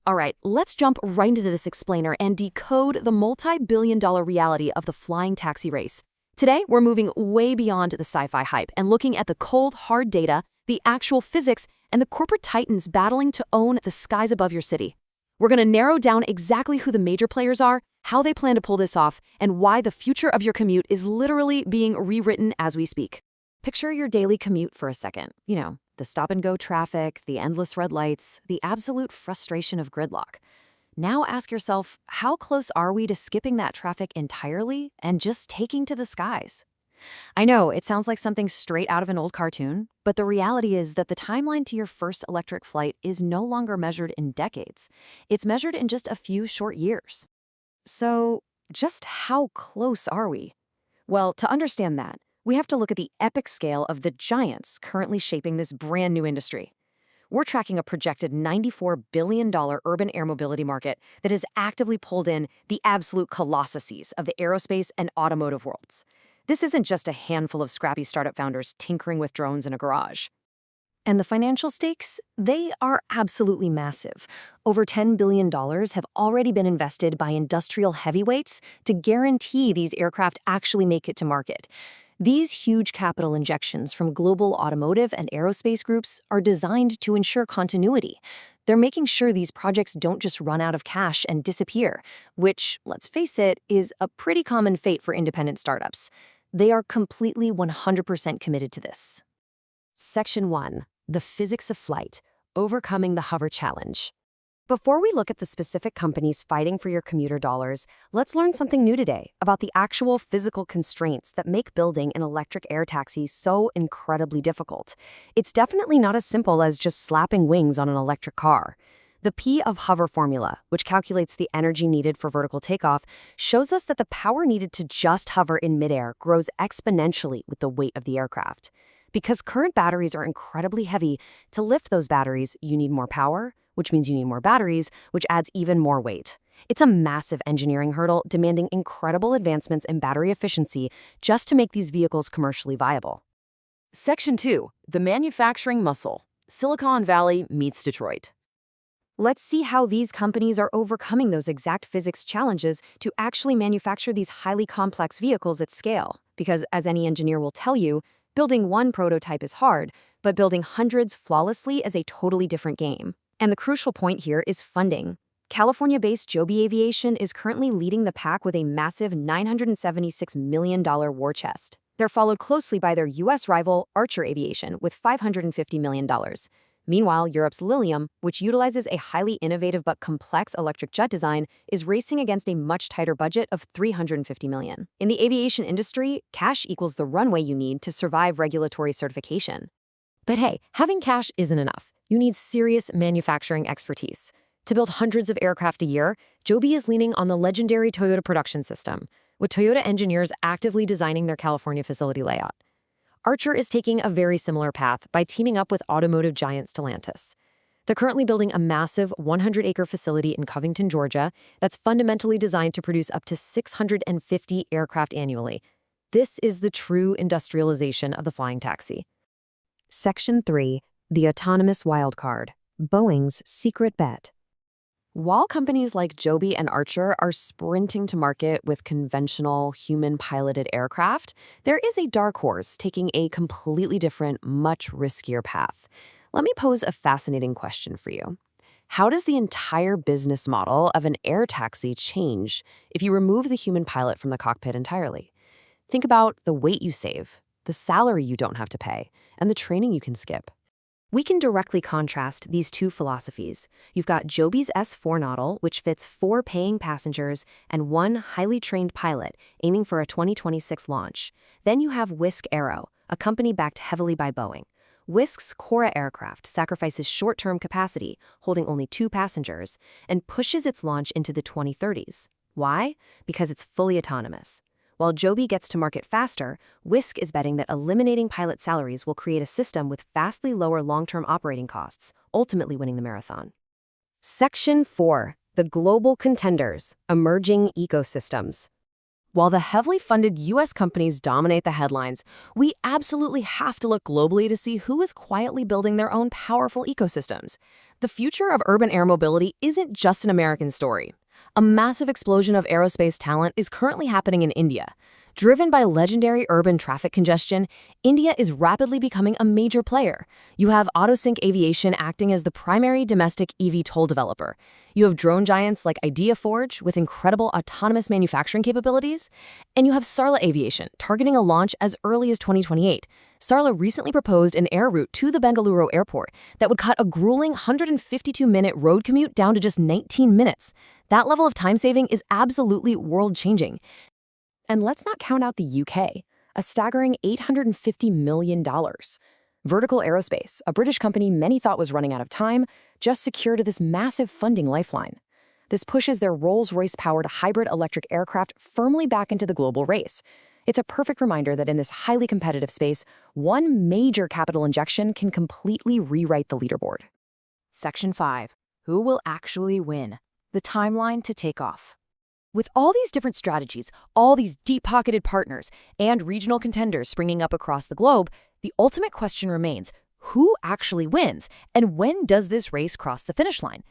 All right, let's jump right into this explainer and decode the multi-billion-dollar reality of the flying taxi race. Today, we're moving way beyond the sci-fi hype and looking at the cold, hard data, the actual physics, and the corporate titans battling to own the skies above your city. We're going to narrow down exactly who the major players are, how they plan to pull this off, and why the future of your commute is literally being rewritten as we speak. Picture your daily commute for a second. The stop-and-go traffic, the endless red lights, the absolute frustration of gridlock. Now ask yourself, how close are we to skipping that traffic entirely and just taking to the skies? I know, it sounds like something straight out of an old cartoon, but the reality is that the timeline to your first electric flight is no longer measured in decades. It's measured in just a few short years. So, just how close are we? Well, to understand that, we have to look at the epic scale of the giants currently shaping this brand new industry. We're tracking a projected $94 billion urban air mobility market that has actively pulled in the absolute colossuses of the aerospace and automotive worlds. This isn't just a handful of scrappy startup founders tinkering with drones in a garage. And the financial stakes? They are absolutely massive. Over $10 billion have already been invested by industrial heavyweights to guarantee these aircraft actually make it to market. These huge capital injections from global automotive and aerospace groups are designed to ensure continuity. They're making sure these projects don't just run out of cash and disappear, which, let's face it, is a pretty common fate for independent startups. They are completely 100% committed to this. Section 1. The Physics of Flight, Overcoming the Hover Challenge. Before we look at the specific companies fighting for your commuter dollars, let's learn something new today about the actual physical constraints that make building an electric air taxi so incredibly difficult. It's definitely not as simple as just slapping wings on an electric car. The P of hover formula, which calculates the energy needed for vertical takeoff, shows us that the power needed to just hover in midair grows exponentially with the weight of the aircraft. Because current batteries are incredibly heavy, to lift those batteries, you need more power, which means you need more batteries, which adds even more weight. It's a massive engineering hurdle demanding incredible advancements in battery efficiency just to make these vehicles commercially viable. Section 2. The Manufacturing Muscle. Silicon Valley meets Detroit. Let's see how these companies are overcoming those exact physics challenges to actually manufacture these highly complex vehicles at scale. Because, as any engineer will tell you, building one prototype is hard, but building hundreds flawlessly is a totally different game. And the crucial point here is funding. California-based Joby Aviation is currently leading the pack with a massive $976 million war chest. They're followed closely by their U.S. rival, Archer Aviation, with $550 million. Meanwhile, Europe's Lilium, which utilizes a highly innovative but complex electric jet design, is racing against a much tighter budget of $350 million. In the aviation industry, cash equals the runway you need to survive regulatory certification. But hey, having cash isn't enough. You need serious manufacturing expertise. To build hundreds of aircraft a year, Joby is leaning on the legendary Toyota production system, with Toyota engineers actively designing their California facility layout. Archer is taking a very similar path by teaming up with automotive giant Stellantis. They're currently building a massive 100-acre facility in Covington, Georgia, that's fundamentally designed to produce up to 650 aircraft annually. This is the true industrialization of the flying taxi. Section 3. The Autonomous Wildcard. Boeing's Secret Bet. While companies like Joby and Archer are sprinting to market with conventional human-piloted aircraft, there is a dark horse taking a completely different, much riskier path. Let me pose a fascinating question for you. How does the entire business model of an air taxi change if you remove the human pilot from the cockpit entirely? Think about the weight you save, the salary you don't have to pay, and the training you can skip. We can directly contrast these two philosophies. You've got Joby's S4 Nautil, which fits 4 paying passengers and 1 highly trained pilot, aiming for a 2026 launch. Then you have Wisk Aero, a company backed heavily by Boeing. Wisk's Cora aircraft sacrifices short-term capacity, holding only 2 passengers, and pushes its launch into the 2030s. Why? Because it's fully autonomous. While Joby gets to market faster, Wisk is betting that eliminating pilot salaries will create a system with vastly lower long-term operating costs, ultimately winning the marathon. Section 4. The Global Contenders, Emerging Ecosystems. While the heavily funded U.S. companies dominate the headlines, we absolutely have to look globally to see who is quietly building their own powerful ecosystems. The future of urban air mobility isn't just an American story. A massive explosion of aerospace talent is currently happening in India. Driven by legendary urban traffic congestion, India is rapidly becoming a major player. You have Autosync Aviation acting as the primary domestic eVTOL developer. You have drone giants like IdeaForge with incredible autonomous manufacturing capabilities. And you have Sarla Aviation targeting a launch as early as 2028. Sarla recently proposed an air route to the Bengaluru airport that would cut a grueling 152-minute road commute down to just 19 minutes. That level of time saving is absolutely world-changing. And let's not count out the UK, a staggering $850 million. Vertical Aerospace, a British company many thought was running out of time, just secured this massive funding lifeline. This pushes their Rolls-Royce-powered hybrid electric aircraft firmly back into the global race. It's a perfect reminder that in this highly competitive space, one major capital injection can completely rewrite the leaderboard. Section 5. Who will actually win? The timeline to take off. With all these different strategies, all these deep-pocketed partners, and regional contenders springing up across the globe, the ultimate question remains, who actually wins, and when does this race cross the finish line?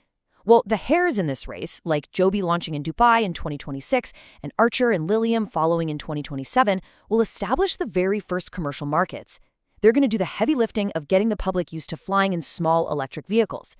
Well, the hares in this race, like Joby launching in Dubai in 2026 and Archer and Lilium following in 2027, will establish the very first commercial markets. They're going to do the heavy lifting of getting the public used to flying in small electric vehicles.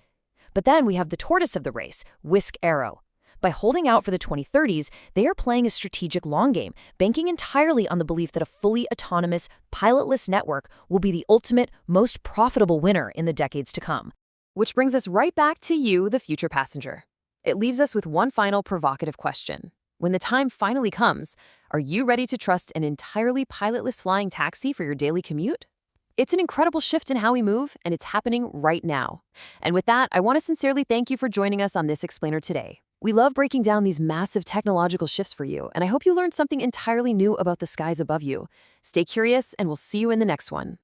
But then we have the tortoise of the race, Wisk Aero. By holding out for the 2030s, they are playing a strategic long game, banking entirely on the belief that a fully autonomous, pilotless network will be the ultimate, most profitable winner in the decades to come. Which brings us right back to you, the future passenger. It leaves us with one final provocative question. When the time finally comes, are you ready to trust an entirely pilotless flying taxi for your daily commute? It's an incredible shift in how we move, and it's happening right now. And with that, I want to sincerely thank you for joining us on this Explainer today. We love breaking down these massive technological shifts for you, and I hope you learned something entirely new about the skies above you. Stay curious, and we'll see you in the next one.